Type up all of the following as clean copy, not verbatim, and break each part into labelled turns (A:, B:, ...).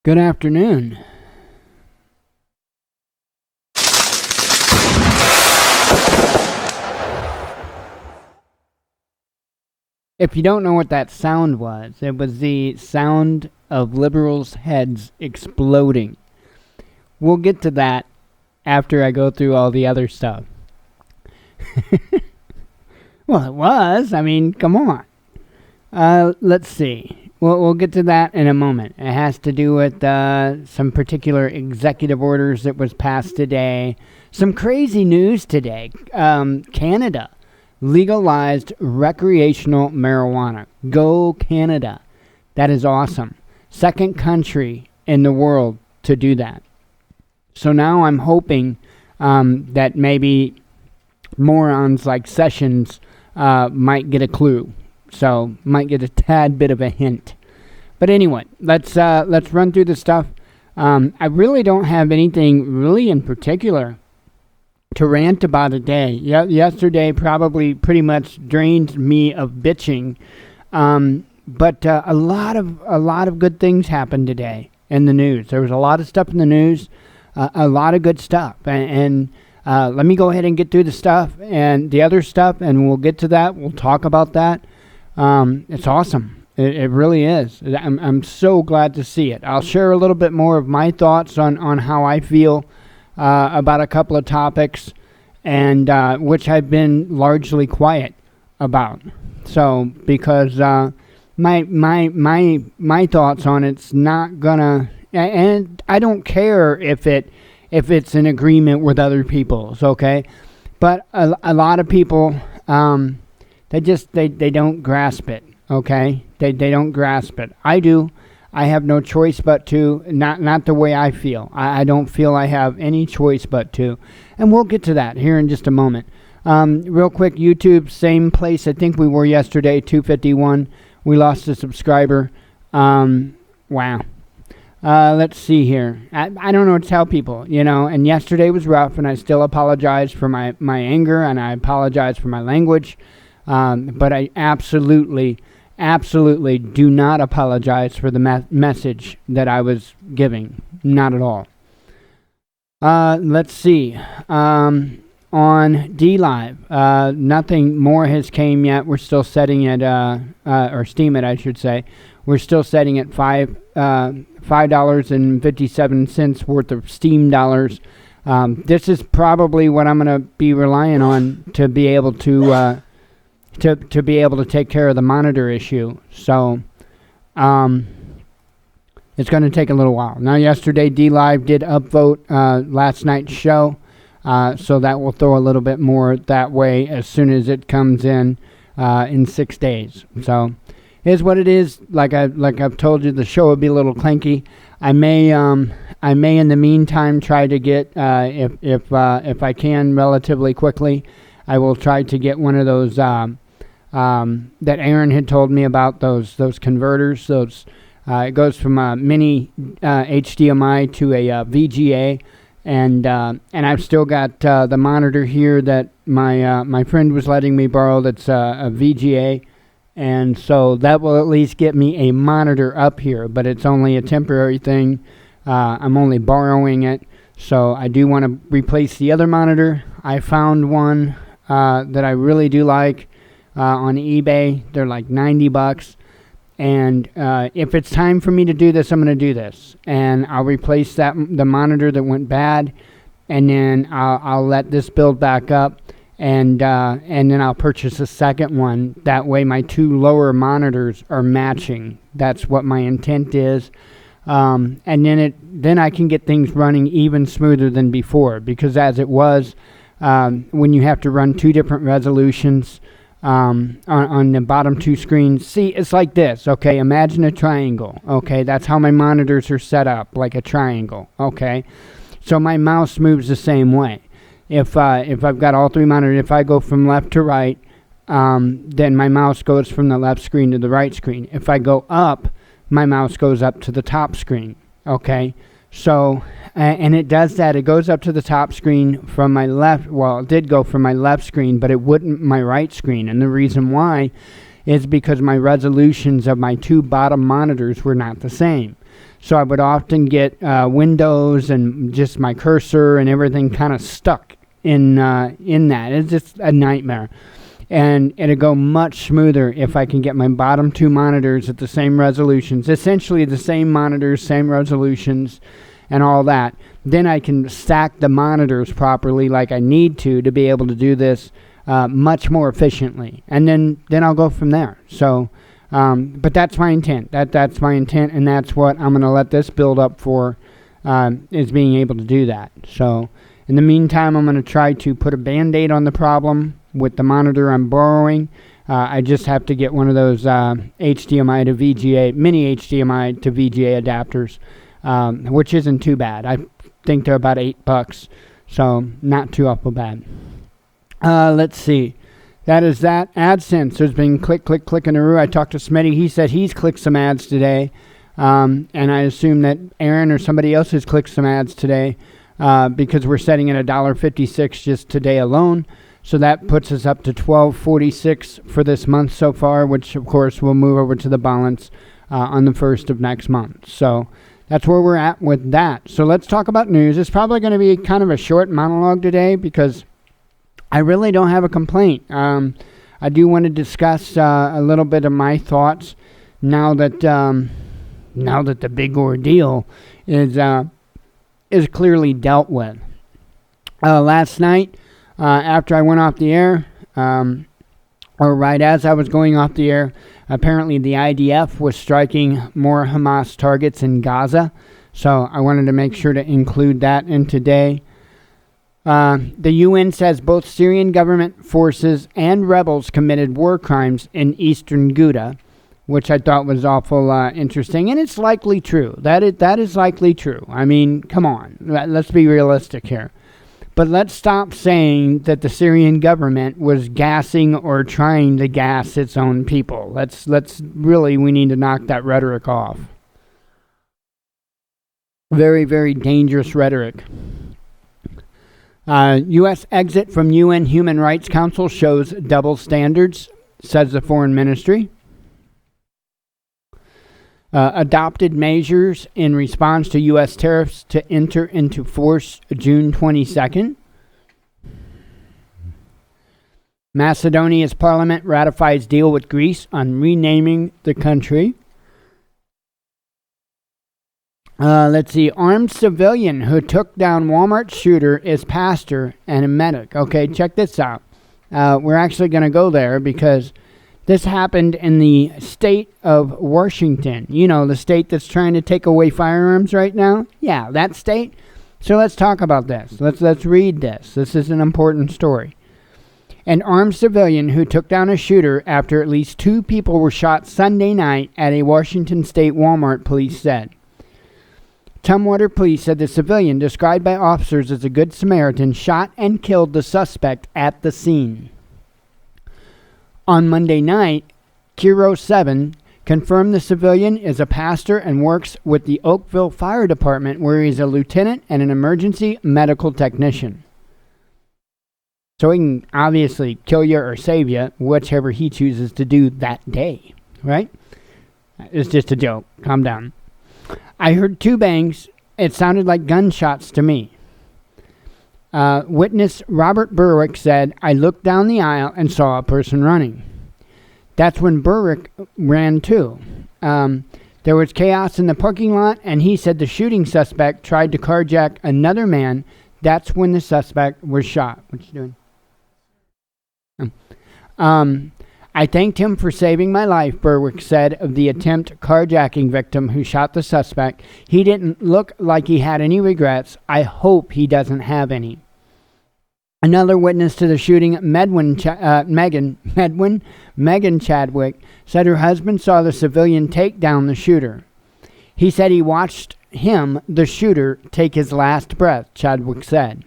A: Good afternoon. If you don't know what that sound was, it was the sound of liberals' heads exploding. We'll get to that after I go through all the other stuff. Well, it was. I mean, come on. Let's see. We'll get to that in a moment. It has to do with some particular executive orders that was passed today. Some crazy news today. Canada legalized recreational marijuana. Go Canada. That is awesome. Second country in the world to do that. So now I'm hoping that maybe morons like Sessions might get a clue. So might get a tad bit of a hint. But anyway, let's run through the stuff. I really don't have anything really in particular to rant about today. Yesterday probably pretty much drained me of bitching. But a lot of good things happened today in the news. There was a lot of stuff in the news, a lot of good stuff. And let me go ahead and get through the stuff and the other stuff, and we'll get to that. We'll talk about that. It's awesome. It really is. I'm so glad to see it. I'll share a little bit more of my thoughts on how I feel about a couple of topics, and which I've been largely quiet about. So because my thoughts on it's not gonna, and I don't care if it's in agreement with other people's, okay? But a lot of people they don't grasp it, okay? They don't grasp it. I do. I have no choice but to, not the way I feel. I don't feel I have any choice but to. And we'll get to that here in just a moment. Real quick, YouTube, same place I think we were yesterday, 251. We lost a subscriber. Wow. Let's see here. I don't know what to tell people, and yesterday was rough, and I still apologize for my anger, and I apologize for my language. But I absolutely do not apologize for the message that I was giving. Not at all. Let's see. On DLive, nothing more has came yet. We're still setting it, or Steam it, I should say. We're still setting at $5.57 worth of Steam dollars. This is probably what I'm going to be relying on to be able to be able to take care of the monitor issue. So it's going to take a little while. Now, yesterday DLive did upvote last night's show, so that will throw a little bit more that way as soon as it comes in 6 days. So here's what it is. Like I've told you, the show will be a little clanky. I may in the meantime try to get if I can relatively quickly, I will try to get one of those that Aaron had told me about, those converters. It goes from a mini HDMI to a VGA, and I've still got the monitor here that my friend was letting me borrow. That's a VGA, and so that will at least get me a monitor up here. But it's only a temporary thing. I'm only borrowing it, so I do want to replace the other monitor. I found one that I really do like. On eBay, they're like $90, and if it's time for me to do this, I'm going to do this, and I'll replace the monitor that went bad, and then I'll let this build back up, and then I'll purchase a second one. That way, my two lower monitors are matching. That's what my intent is, and then I can get things running even smoother than before, because as it was, when you have to run two different resolutions. On the bottom two screens. See, it's like this, okay? Imagine a triangle, okay? That's how my monitors are set up, like a triangle, okay? So my mouse moves the same way. If I've got all three monitors, if I go from left to right, then my mouse goes from the left screen to the right screen. If I go up, my mouse goes up to the top screen, okay? So, and it does that. It goes up to the top screen from my left. Well, it did go from my left screen, but it wouldn't my right screen. And the reason why is because my resolutions of my two bottom monitors were not the same. So I would often get windows and just my cursor and everything kind of stuck in that. It's just a nightmare. And it'll go much smoother if I can get my bottom two monitors at the same resolutions, essentially the same monitors, same resolutions, and all that. Then I can stack the monitors properly like I need to be able to do this much more efficiently. And then I'll go from there. So, but that's my intent. That's my intent, and that's what I'm going to let this build up for, is being able to do that. So in the meantime, I'm going to try to put a Band-Aid on the problem with the monitor I'm borrowing. I just have to get one of those HDMI to VGA, mini HDMI to VGA adapters, which isn't too bad. I think they're about $8, so not too awful bad. Let's see. That is that. AdSense. There's been click in a row. I talked to Smitty. He said he's clicked some ads today, and I assume that Aaron or somebody else has clicked some ads today, because we're setting at $1.56 just today alone. So that puts us up to $12.46 for this month so far, which of course will move over to the balance on the 1st of next month. So that's where we're at with that. So let's talk about news. It's probably going to be kind of a short monologue today because I really don't have a complaint. I do want to discuss a little bit of my thoughts now that the big ordeal is clearly dealt with. Last night, after I went off the air, or right as I was going off the air, apparently the IDF was striking more Hamas targets in Gaza. So I wanted to make sure to include that in today. The UN says both Syrian government forces and rebels committed war crimes in eastern Ghouta, which I thought was awful interesting. And it's likely true. That is likely true. I mean, come on. Let's be realistic here. But let's stop saying that the Syrian government was gassing or trying to gas its own people. We need to knock that rhetoric off. Very, very dangerous rhetoric. U.S. exit from UN Human Rights Council shows double standards, says the Foreign Ministry. Adopted measures in response to U.S. tariffs to enter into force June 22nd. Macedonia's parliament ratifies deal with Greece on renaming the country. Let's see. Armed civilian who took down Walmart shooter is pastor and a medic. Okay, check this out. We're actually going to go there because this happened in the state of Washington. You know, the state that's trying to take away firearms right now? Yeah, that state. So let's talk about this. Let's read this. This is an important story. An armed civilian who took down a shooter after at least 2 people were shot Sunday night at a Washington state Walmart, police said. Tumwater police said the civilian, described by officers as a good Samaritan, shot and killed the suspect at the scene. On Monday night, Kiro 7 confirmed the civilian is a pastor and works with the Oakville Fire Department, where he's a lieutenant and an emergency medical technician. So he can obviously kill you or save you, whichever he chooses to do that day, right? It's just a joke. Calm down. I heard 2 bangs. It sounded like gunshots to me. Witness Robert Berwick said, I looked down the aisle and saw a person running. That's when Berwick ran too. There was chaos in the parking lot, and he said the shooting suspect tried to carjack another man. That's when the suspect was shot. What you doing? I thanked him for saving my life, Berwick said of the attempt carjacking victim who shot the suspect. He didn't look like he had any regrets. I hope he doesn't have any. Another witness to the shooting, Megan Chadwick, said her husband saw the civilian take down the shooter. He said he watched him, the shooter, take his last breath, Chadwick said.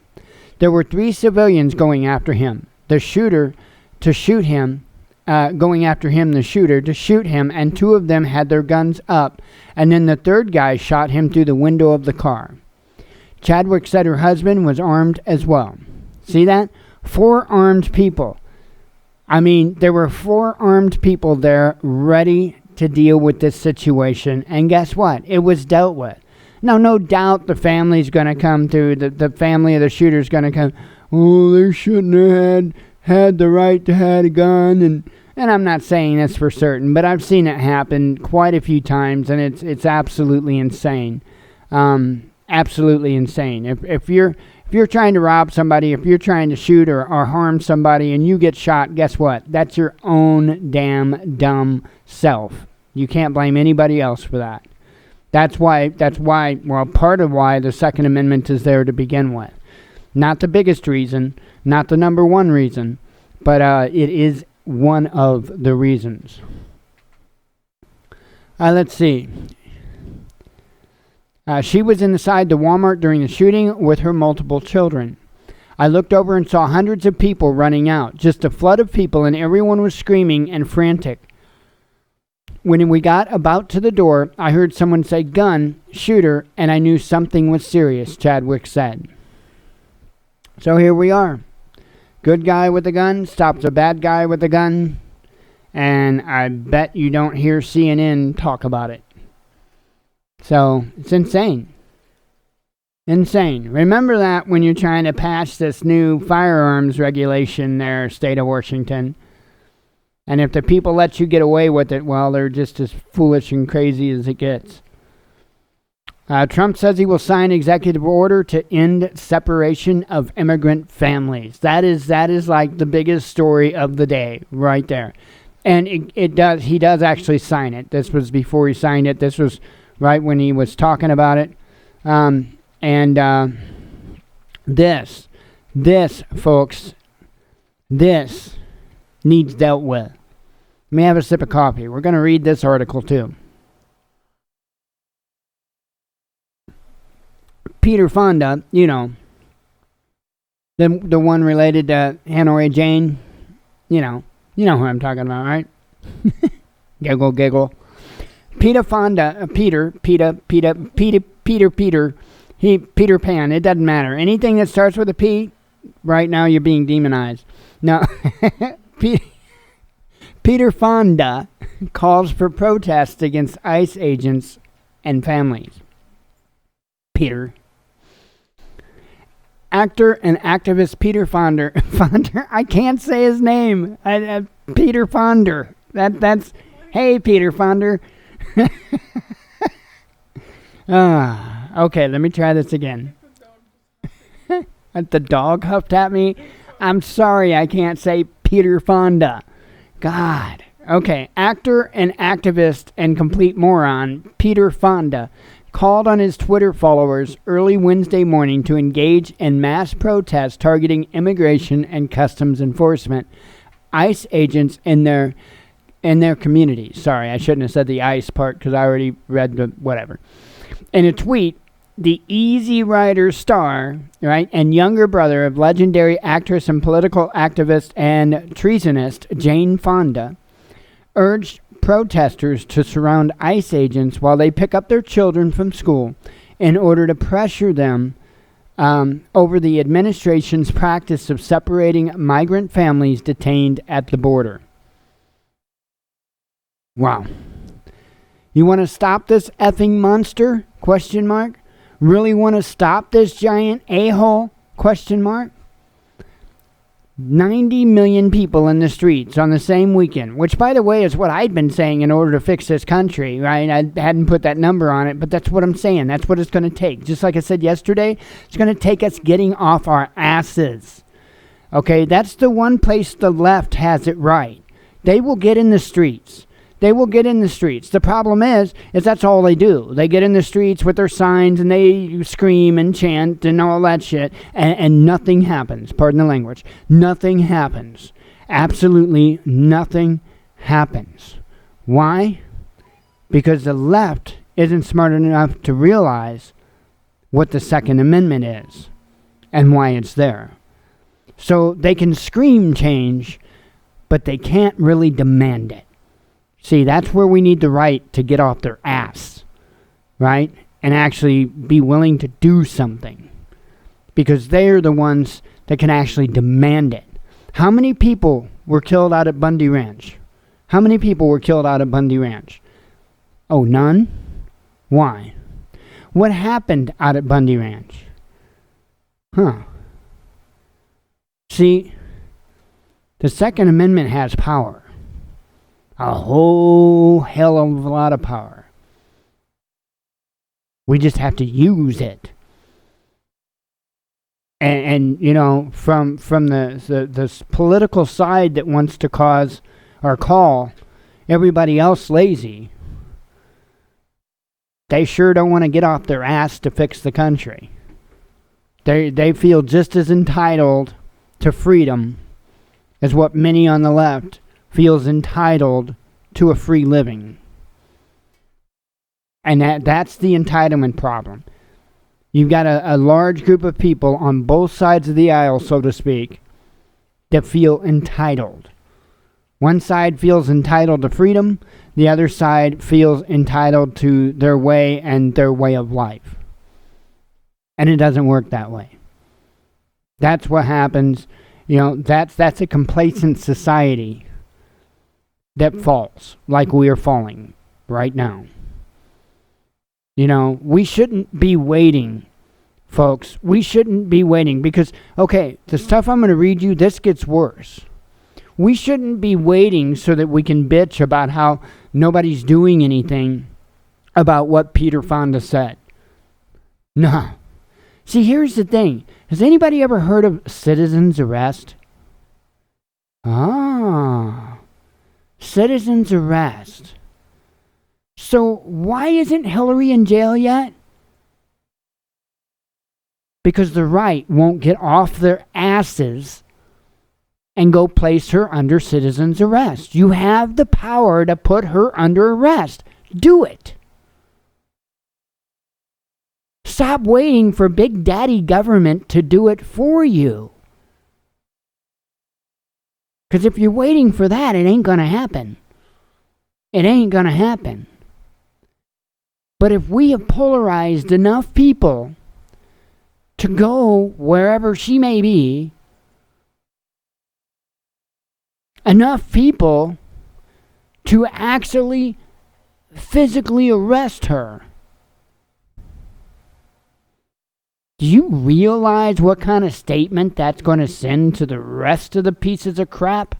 A: There were 3 civilians going after him. The shooter to shoot him, going after him, the shooter to shoot him, and 2 of them had their guns up, and then the 3rd guy shot him through the window of the car. Chadwick said her husband was armed as well. See that? 4 armed people. I mean, there were 4 armed people there ready to deal with this situation. And guess what? It was dealt with. Now, no doubt the family's going to come through. The family of the shooter's going to come, oh, they shouldn't have had the right to have a gun. And I'm not saying this for certain, but I've seen it happen quite a few times, and it's absolutely insane. Absolutely insane. If you're trying to rob somebody, if you're trying to shoot or harm somebody and you get shot, guess what? That's your own damn dumb self. You can't blame anybody else for that. That's why, well, part of why the Second Amendment is there to begin with. Not the biggest reason, not the number one reason, but it is one of the reasons. Let's see. She was inside the Walmart during the shooting with her multiple children. I looked over and saw hundreds of people running out. Just a flood of people, and everyone was screaming and frantic. When we got about to the door, I heard someone say, gun, shooter, and I knew something was serious, Chadwick said. So here we are. Good guy with a gun stops a bad guy with a gun, and I bet you don't hear CNN talk about it. So, it's insane. Insane. Remember that when you're trying to pass this new firearms regulation there, state of Washington. And if the people let you get away with it, well, they're just as foolish and crazy as it gets. Trump says he will sign executive order to end separation of immigrant families. That is like the biggest story of the day right there. And he does actually sign it. This was before he signed it. This was right when he was talking about it. This, folks, this needs dealt with. Let me have a sip of coffee. We're going to read this article too. Peter Fonda, you know, the one related to Hanoi Jane, you know who I'm talking about, right? Giggle, giggle. Peter Fonda, Peter Pan, it doesn't matter. Anything that starts with a P, right now you're being demonized. No, Peter Fonda calls for protests against ICE agents and families. Peter. Actor and activist Peter Fonda, I can't say his name. Peter Fonda. That's, hey, Peter Fonda. Okay, let me try this again. The dog huffed at me. I'm sorry, I can't say Peter Fonda. God. Okay, actor and activist and complete moron Peter Fonda called on his Twitter followers early Wednesday morning to engage in mass protests targeting immigration and customs enforcement, ICE agents in their communities. Sorry, I shouldn't have said the ICE part because I already read the whatever. In a tweet, the Easy Rider star, right, and younger brother of legendary actress and political activist and treasonist Jane Fonda urged protesters to surround ICE agents while they pick up their children from school in order to pressure them over the administration's practice of separating migrant families detained at the border. Wow. You want to stop this effing monster? Question mark. Really want to stop this giant a-hole? Question mark. 90 million people in the streets on the same weekend, which, by the way, is what I'd been saying in order to fix this country, right? I hadn't put that number on it, but that's what I'm saying. That's what it's going to take. Just like I said yesterday, it's going to take us getting off our asses. Okay, that's the one place the left has it right. They will get in the streets. They will get in the streets. The problem is that's all they do. They get in the streets with their signs and they scream and chant and all that shit, and nothing happens. Pardon the language. Nothing happens. Absolutely nothing happens. Why? Because the left isn't smart enough to realize what the Second Amendment is and why it's there. So they can scream change, but they can't really demand it. See, that's where we need the right to get off their ass, right? And actually be willing to do something. Because they're the ones that can actually demand it. How many people were killed out at Bundy Ranch? How many people were killed out at Bundy Ranch? Oh, none? Why? What happened out at Bundy Ranch? See, the Second Amendment has power. A whole hell of a lot of power. We just have to use it. And you know, from the political side that wants to cause or call everybody else lazy, they sure don't want to get off their ass to fix the country. They feel just as entitled to freedom as what many on the left feels entitled to a free living. And that's the entitlement problem. You've got a large group of people on both sides of the aisle, so to speak, that feel entitled. One side feels entitled to freedom. The other side feels entitled to their way and their way of life. And it doesn't work that way. That's what happens. You know, that's a complacent society that falls like we are falling right now. You know, we shouldn't be waiting, folks. We shouldn't be waiting because, okay, the stuff I'm going to read you, this gets worse. We shouldn't be waiting so that we can bitch about how nobody's doing anything about what Peter Fonda said. No. See, here's the thing. Has anybody ever heard of citizen's arrest? Citizen's arrest. So why isn't Hillary in jail yet? Because the right won't get off their asses and go place her under citizen's arrest. You have the power to put her under arrest. Do it. Stop waiting for Big Daddy government to do it for you. Because if you're waiting for that, it ain't going to happen. It ain't going to happen. But if we have polarized enough people to go wherever she may be, enough people to actually physically arrest her, do you realize what kind of statement that's going to send to the rest of the pieces of crap?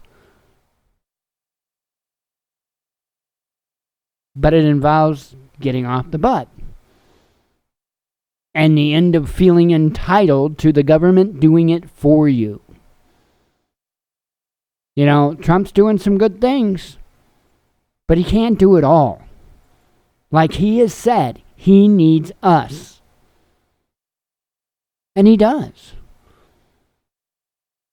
A: But it involves getting off the butt. And the end of feeling entitled to the government doing it for you. You know, Trump's doing some good things, but he can't do it all. Like he has said, he needs us. And he does.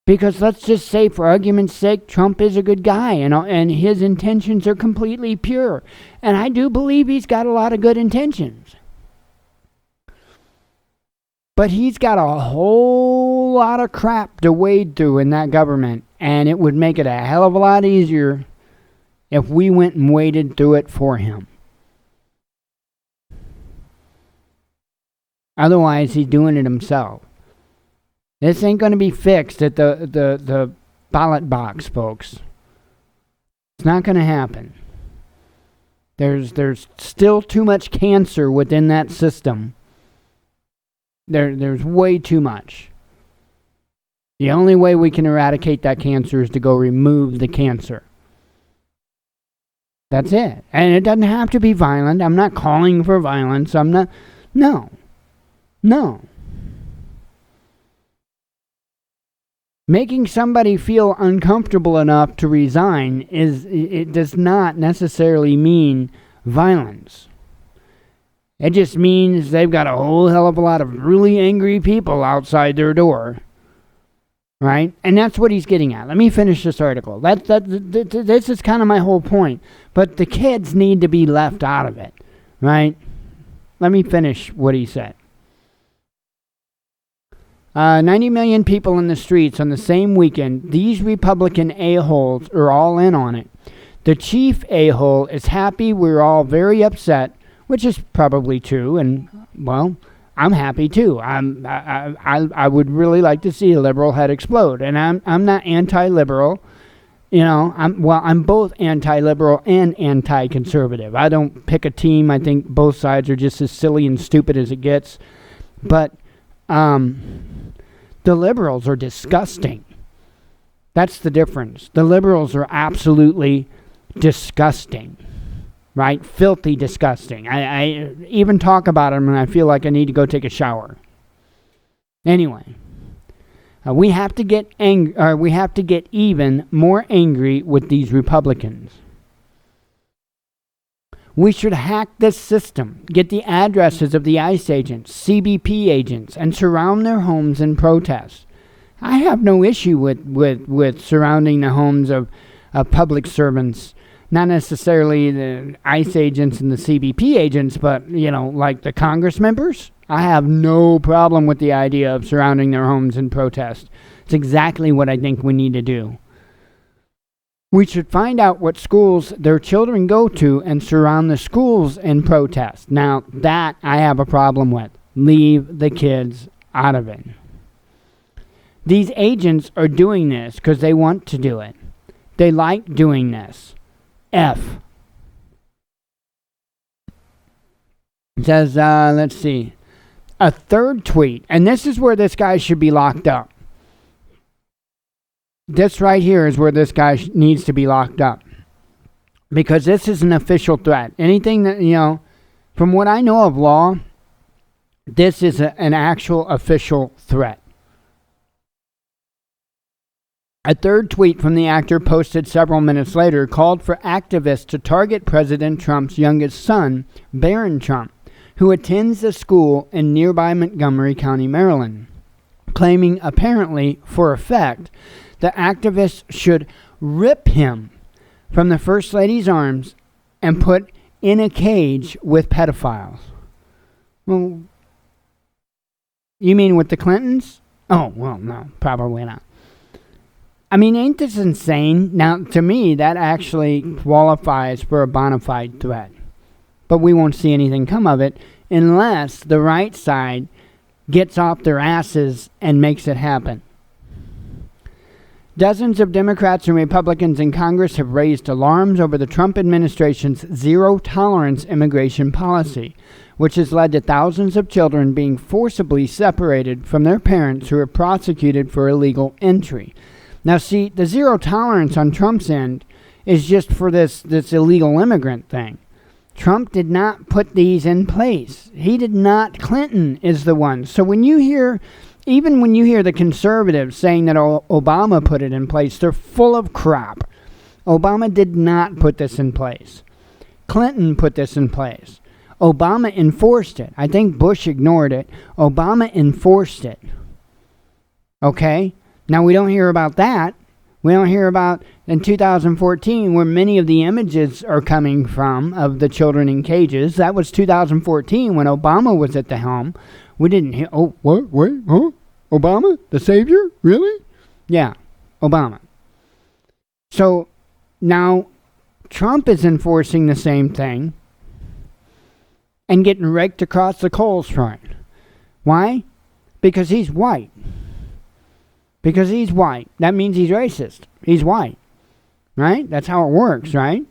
A: Because let's just say, for argument's sake, Trump is a good guy and his intentions are completely pure. And I do believe he's got a lot of good intentions. But he's got a whole lot of crap to wade through in that government. And it would make it a hell of a lot easier if we went and waded through it for him. Otherwise, he's doing it himself. This ain't going to be fixed at the ballot box, folks. It's not going to happen. There's still too much cancer within that system. There's way too much. The only way we can eradicate that cancer is to go remove the cancer. That's it. And it doesn't have to be violent. I'm not calling for violence. No. Making somebody feel uncomfortable enough to resign it does not necessarily mean violence. It just means they've got a whole hell of a lot of really angry people outside their door. Right? And that's what he's getting at. Let me finish this article. This is kind of my whole point. But the kids need to be left out of it. Right? Let me finish what he said. 90 million people in the streets on the same weekend. These Republican a-holes are all in on it. The chief a-hole is happy. We're all very upset, which is probably true. And, well, I'm happy too. I would really like to see a liberal head explode. And I'm not anti-liberal. I'm both anti-liberal and anti-conservative. I don't pick a team. I think both sides are just as silly and stupid as it gets. But the liberals are disgusting. That's the difference. The liberals are absolutely disgusting, right? Filthy disgusting. I even talk about them and I feel like I need to go take a shower. Anyway, we have to get we have to get even more angry with these Republicans. We should hack this system, get the addresses of the ICE agents, CBP agents, and surround their homes in protest. I have no issue with surrounding the homes of public servants, not necessarily the ICE agents and the CBP agents, but, like the Congress members. I have no problem with the idea of surrounding their homes in protest. It's exactly what I think we need to do. We should find out what schools their children go to and surround the schools in protest. Now, that I have a problem with. Leave the kids out of it. These agents are doing this because they want to do it. They like doing this. F. It says, let's see. A third tweet, and this is where this guy should be locked up. This right here is where this guy needs to be locked up. Because this is an official threat. Anything that, from what I know of law, this is an actual official threat. A third tweet from the actor posted several minutes later called for activists to target President Trump's youngest son, Barron Trump, who attends a school in nearby Montgomery County, Maryland, claiming apparently for effect the activists should rip him from the First Lady's arms and put in a cage with pedophiles. Well, you mean with the Clintons? Oh, well, no, probably not. I mean, ain't this insane? Now, to me, that actually qualifies for a bona fide threat. But we won't see anything come of it unless the right side gets off their asses and makes it happen. Dozens of Democrats and Republicans in Congress have raised alarms over the Trump administration's zero-tolerance immigration policy, which has led to thousands of children being forcibly separated from their parents who are prosecuted for illegal entry. Now, see, the zero tolerance on Trump's end is just for this illegal immigrant thing. Trump did not put these in place. He did not. Clinton is the one. So when you hear the conservatives saying that Obama put it in place, they're full of crap. Obama did not put this in place. Clinton put this in place. Obama enforced it. I think Bush ignored it. Obama enforced it. Okay? Now, we don't hear about that. We don't hear about in 2014 where many of the images are coming from of the children in cages. That was 2014 when Obama was at the helm. We didn't hear, what? Wait, huh? Obama? The savior? Really? Yeah, Obama. So now Trump is enforcing the same thing and getting raked across the coals for it. Why? Because he's white. Because he's white. That means he's racist. He's white. Right? That's how it works, right?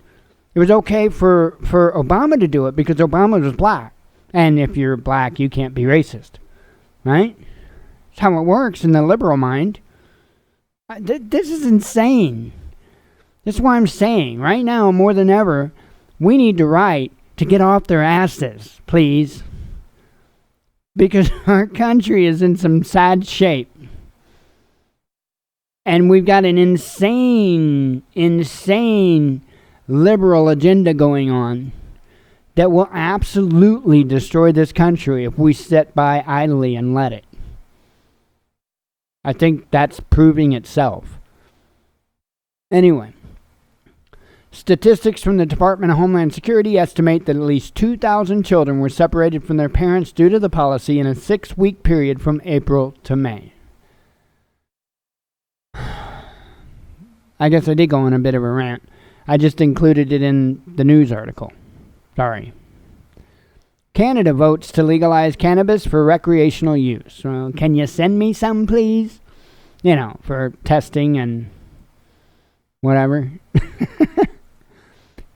A: It was okay for Obama to do it because Obama was black. And if you're black, you can't be racist. Right? That's how it works in the liberal mind. This is insane. This is what I'm saying. Right now, more than ever, we need the right to get off their asses, please. Because our country is in some sad shape. And we've got an insane liberal agenda going on that will absolutely destroy this country if we sit by idly and let it. I think that's proving itself. Anyway, statistics from the Department of Homeland Security estimate that at least 2,000 children were separated from their parents due to the policy in a 6-week period from April to May. I guess I did go on a bit of a rant. I just included it in the news article. Sorry. Canada votes to legalize cannabis for recreational use. Well, can you send me some, please? For testing and whatever.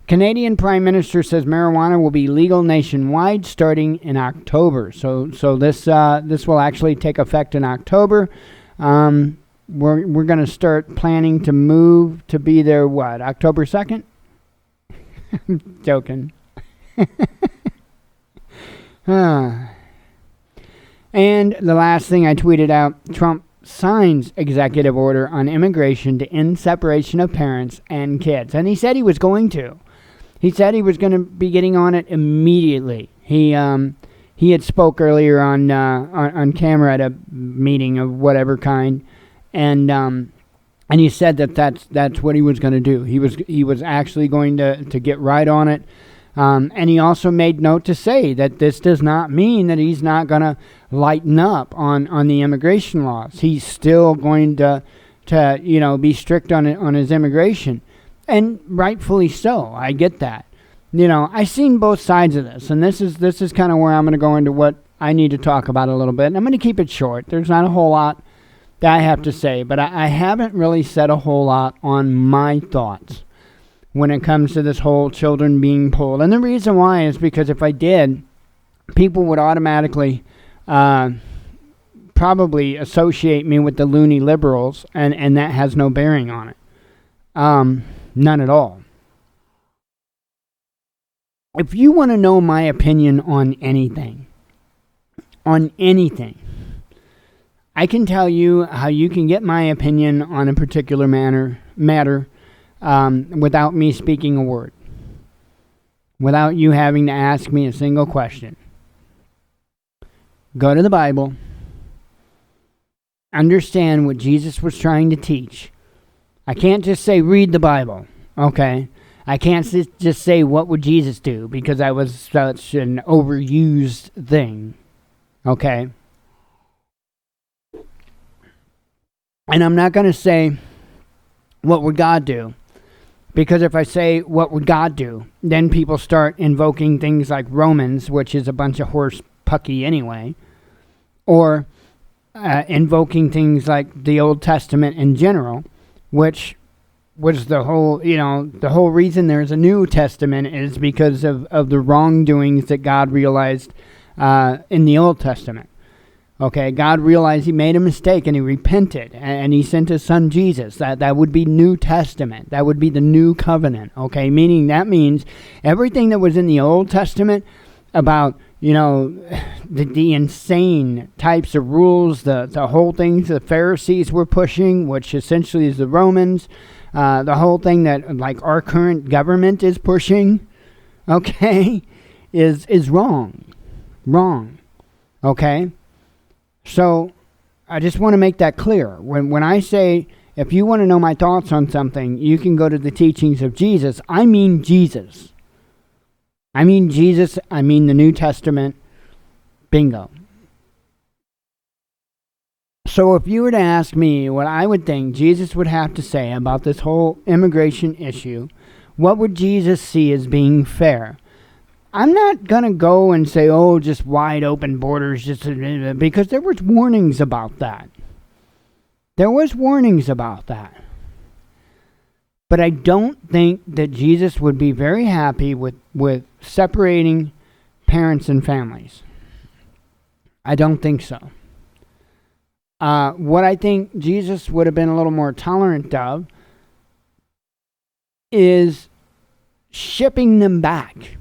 A: Canadian Prime Minister says marijuana will be legal nationwide starting in October. So this will actually take effect in October. We're going to start planning to move to be there, what, October 2nd? I'm joking. And the last thing I tweeted out, Trump signs executive order on immigration to end separation of parents and kids. And he said he was going to. He said he was going to be getting on it immediately. He had spoke earlier on camera at a meeting of whatever kind, and he said that's what he was going to do. He was actually going to get right on it, and he also made note to say that this does not mean that he's not going to lighten up on the immigration laws. He's still going to be strict on his immigration. And rightfully so. I get that. I've seen both sides of this, and this is kind of where I'm going to go into what I need to talk about a little bit. And I'm going to keep it short. There's not a whole lot that I have to say, but I haven't really said a whole lot on my thoughts when it comes to this whole children being pulled. And the reason why is because if I did, people would automatically probably associate me with the loony liberals, and that has no bearing on it. None at all. If you want to know my opinion on anything, I can tell you how you can get my opinion on a particular matter without me speaking a word, without you having to ask me a single question. Go to the Bible, understand what Jesus was trying to teach. I can't just say, read the Bible, okay? I can't just say, what would Jesus do? Because that was such an overused thing, okay? And I'm not going to say, what would God do? Because if I say, what would God do? Then people start invoking things like Romans, which is a bunch of horse pucky anyway, or invoking things like the Old Testament in general, which was the whole reason there's a New Testament is because of the wrongdoings that God realized in the Old Testament. Okay, God realized he made a mistake and he repented and he sent his son Jesus. That would be New Testament. That would be the New Covenant. Okay, that means everything that was in the Old Testament about the insane types of rules, the whole things the Pharisees were pushing, which essentially is the Romans, the whole thing that like our current government is pushing, okay, is wrong, okay. So I just want to make that clear. When I say if you want to know my thoughts on something, you can go to the teachings of Jesus. I mean Jesus. I mean the New Testament. Bingo. So if you were to ask me what I would think Jesus would have to say about this whole immigration issue, what would Jesus see as being fair? I'm not going to go and say, just wide open borders, because there was warnings about that. But I don't think that Jesus would be very happy with separating parents and families. I don't think so. What I think Jesus would have been a little more tolerant of is shipping them back.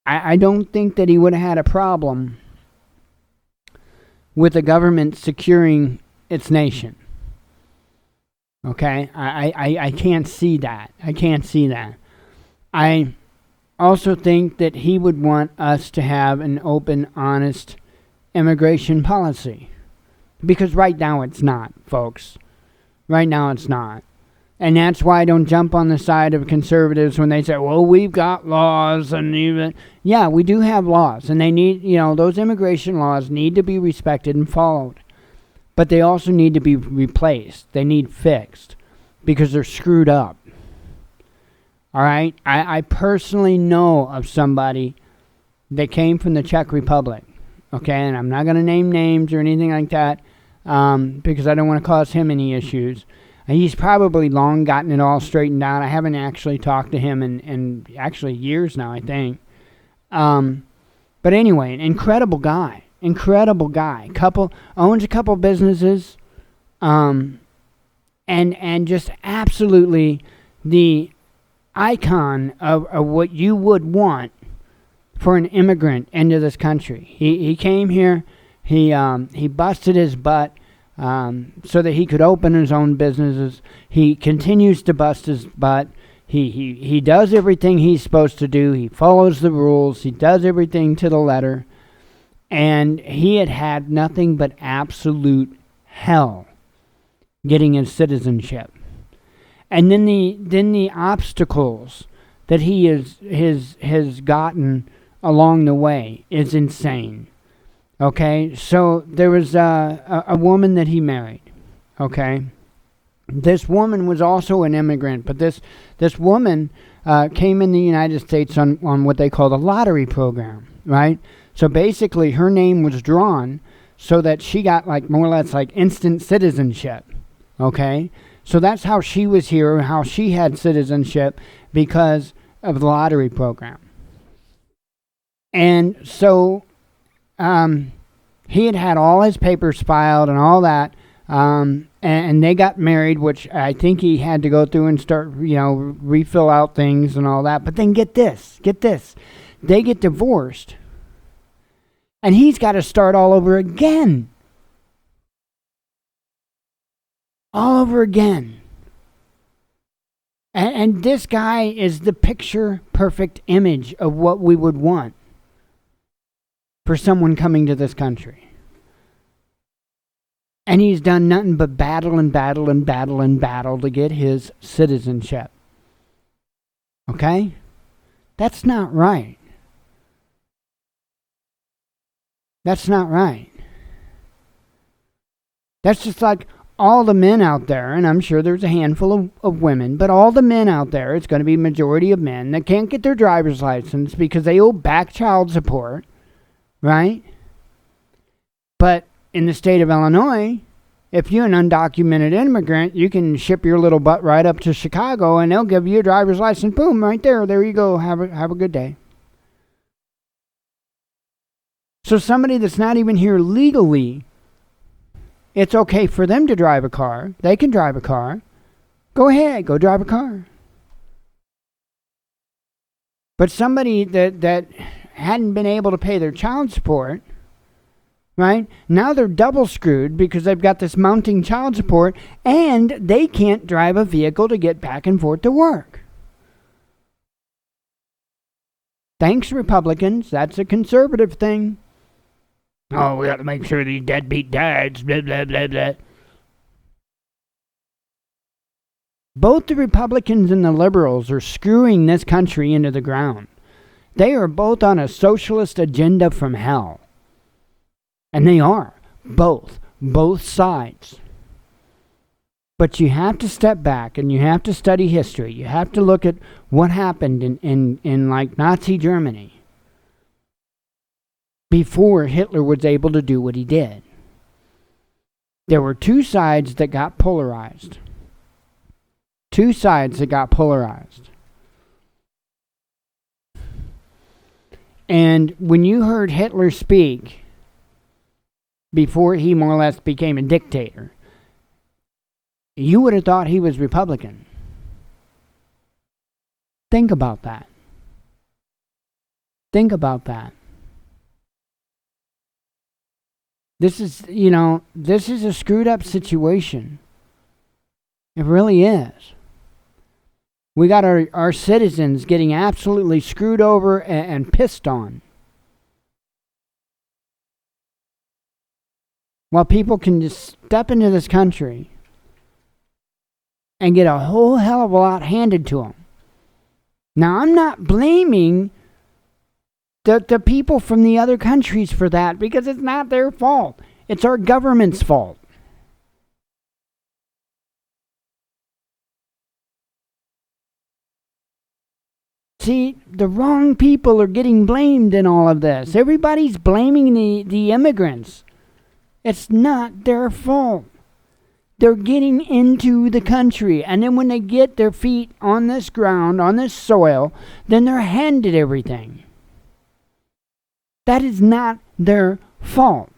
A: I don't think that he would have had a problem with the government securing its nation. Okay? I can't see that. I also think that he would want us to have an open, honest immigration policy. Because right now it's not, folks. Right now it's not. And that's why I don't jump on the side of conservatives when they say, well, we've got laws. And even, yeah, we do have laws. And they need, those immigration laws need to be respected and followed. But they also need to be replaced. They need fixed. Because they're screwed up. All right? I personally know of somebody that came from the Czech Republic. Okay? And I'm not going to name names or anything like that. because I don't want to cause him any issues. He's probably long gotten it all straightened out. I haven't actually talked to him in actually years now, I think. But anyway, an incredible guy. Owns a couple businesses, and just absolutely the icon of what you would want for an immigrant into this country. He came here, he busted his butt so that he could open his own businesses. He continues to bust his butt. He does everything he's supposed to do. He follows the rules. He does everything to the letter. And he had nothing but absolute hell getting his citizenship. And then the obstacles that he has gotten along the way is insane. Okay, so there was a woman that he married. Okay, this woman was also an immigrant, but this woman came in the United States on what they call the lottery program, right? So basically, her name was drawn so that she got more or less instant citizenship. Okay, so that's how she was here, how she had citizenship because of the lottery program. And so he had all his papers filed and all that, and they got married, which I think he had to go through and start, refill out things and all that. But then get this, they get divorced, and he's got to start all over again. All over again. And this guy is the picture-perfect image of what we would want for someone coming to this country. And he's done nothing but battle to get his citizenship. Okay? That's not right. That's not right. That's just like all the men out there, and I'm sure there's a handful of women, but all the men out there, it's going to be a majority of men that can't get their driver's license because they owe back child support, right? But in the state of Illinois, if you're an undocumented immigrant, you can ship your little butt right up to Chicago, and they'll give you a driver's license. Boom, right there. There you go. Have a good day. So somebody that's not even here legally, it's okay for them to drive a car. They can drive a car. Go ahead, go drive a car. But somebody that hadn't been able to pay their child support, right? Now they're double screwed because they've got this mounting child support and they can't drive a vehicle to get back and forth to work. Thanks, Republicans. That's a conservative thing. Oh, we got to make sure these deadbeat dads, blah, blah, blah, blah. Both the Republicans and the liberals are screwing this country into the ground. They are both on a socialist agenda from hell. And they are. Both sides. But you have to step back and you have to study history. You have to look at what happened in like Nazi Germany before Hitler was able to do what he did. There were two sides that got polarized. And when you heard Hitler speak, before he more or less became a dictator, you would have thought he was Republican. Think about that. This is a screwed up situation. It really is. We got our citizens getting absolutely screwed over and pissed on. While people can just step into this country and get a whole hell of a lot handed to them. Now, I'm not blaming the people from the other countries for that because it's not their fault. It's our government's fault. See, the wrong people are getting blamed in all of this. Everybody's blaming the immigrants. It's not their fault. They're getting into the country, and then when they get their feet on this ground, on this soil, then they're handed everything. That is not their fault.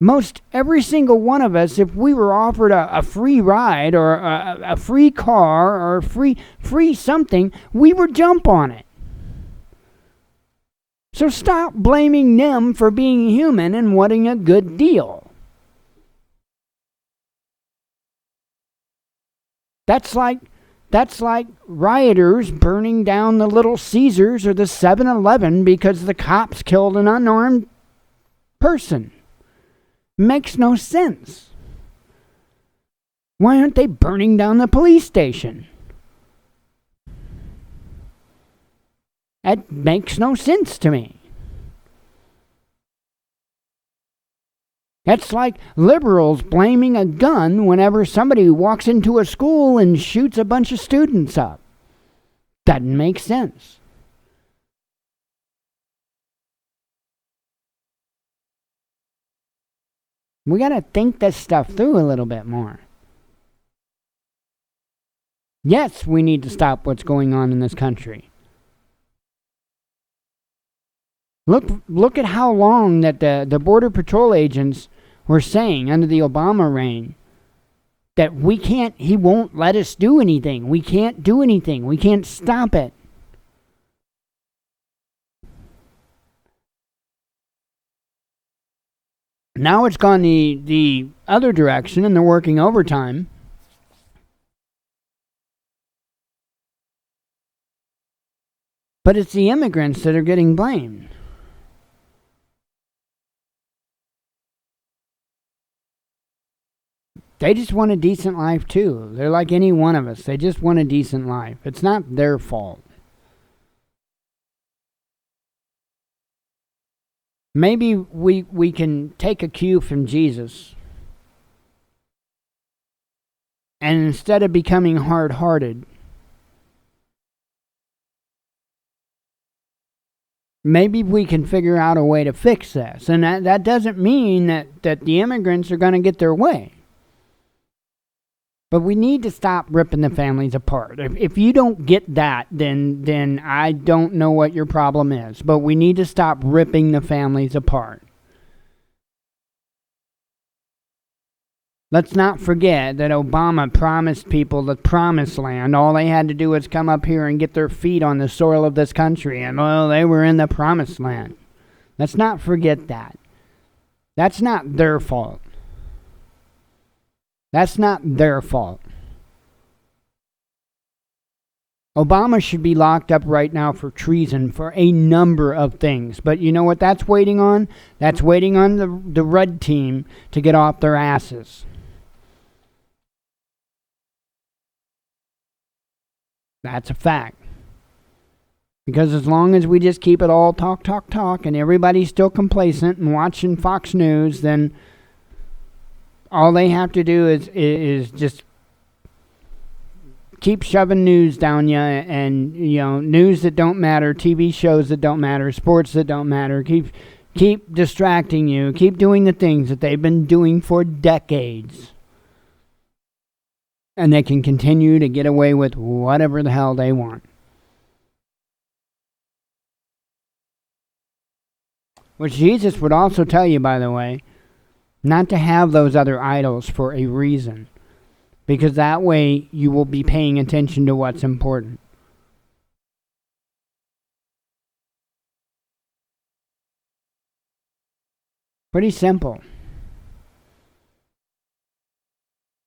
A: Most every single one of us, if we were offered a free ride or a free car or free something, we would jump on it. So stop blaming them for being human and wanting a good deal. That's like rioters burning down the Little Caesars or the 7-Eleven because the cops killed an unarmed person. Makes no sense. Why aren't they burning down the police station? That makes no sense to me. That's like liberals blaming a gun whenever somebody walks into a school and shoots a bunch of students up. Doesn't make sense. We got to think this stuff through a little bit more. Yes, we need to stop what's going on in this country. Look at how long that the Border Patrol agents were saying under the Obama reign that he won't let us do anything. We can't do anything. We can't stop it. Now it's gone the other direction and they're working overtime. But it's the immigrants that are getting blamed. They just want a decent life too. They're like any one of us. They just want a decent life. It's not their fault. Maybe we can take a cue from Jesus. And instead of becoming hard-hearted, maybe we can figure out a way to fix this. And that doesn't mean that the immigrants are going to get their way. But we need to stop ripping the families apart. If you don't get that, then I don't know what your problem is. But we need to stop ripping the families apart. Let's not forget that Obama promised people the promised land. All they had to do was come up here and get their feet on the soil of this country. And, well, they were in the promised land. Let's not forget that. That's not their fault. That's not their fault. Obama should be locked up right now for treason for a number of things. But you know what that's waiting on? That's waiting on the red team to get off their asses. That's a fact. Because as long as we just keep it all talk, and everybody's still complacent and watching Fox News, then all they have to do is just keep shoving news down you, and news that don't matter, TV shows that don't matter, sports that don't matter. Keep distracting you. Keep doing the things that they've been doing for decades. And they can continue to get away with whatever the hell they want. Which Jesus would also tell you, by the way, not to have those other idols for a reason. Because that way you will be paying attention to what's important. Pretty simple.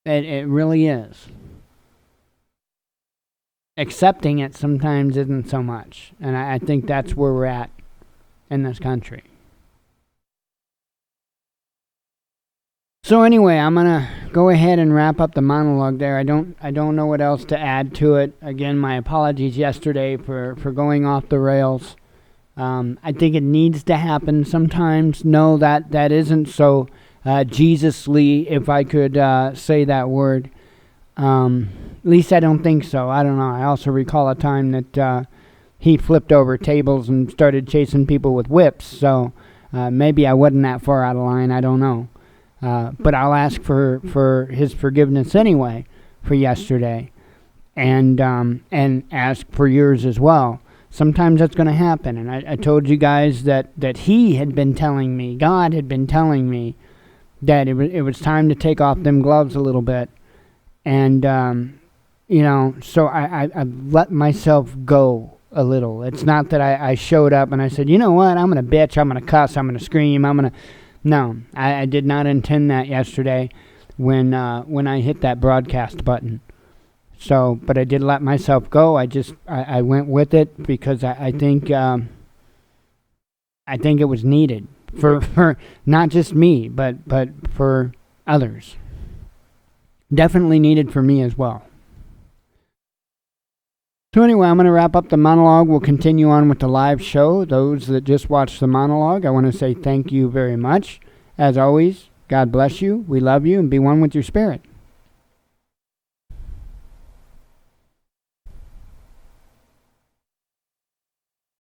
A: It really is. Accepting it sometimes isn't so much. And I think that's where we're at in this country. So anyway, I'm gonna go ahead and wrap up the monologue there. I don't know what else to add to it. Again, my apologies yesterday for going off the rails. I think it needs to happen sometimes. No, that isn't so Jesus-ly, if I could say that word. At least I don't think so. I don't know. I also recall a time that he flipped over tables and started chasing people with whips. So maybe I wasn't that far out of line. I don't know. But I'll ask for his forgiveness anyway for yesterday, and ask for yours as well. Sometimes that's going to happen. And I told you guys that he had been telling me, God had been telling me, that it was time to take off them gloves a little bit. And, so I've let myself go a little. It's not that I showed up and I said, you know what, I'm going to bitch, I'm going to cuss, I'm going to scream, No, I did not intend that yesterday when I hit that broadcast button. So, but I did let myself go. I went with it because I think it was needed for not just me, but for others. Definitely needed for me as well. So anyway, I'm going to wrap up the monologue. We'll continue on with the live show. Those that just watched the monologue, I want to say thank you very much. As always, God bless you. We love you, and be one with your spirit.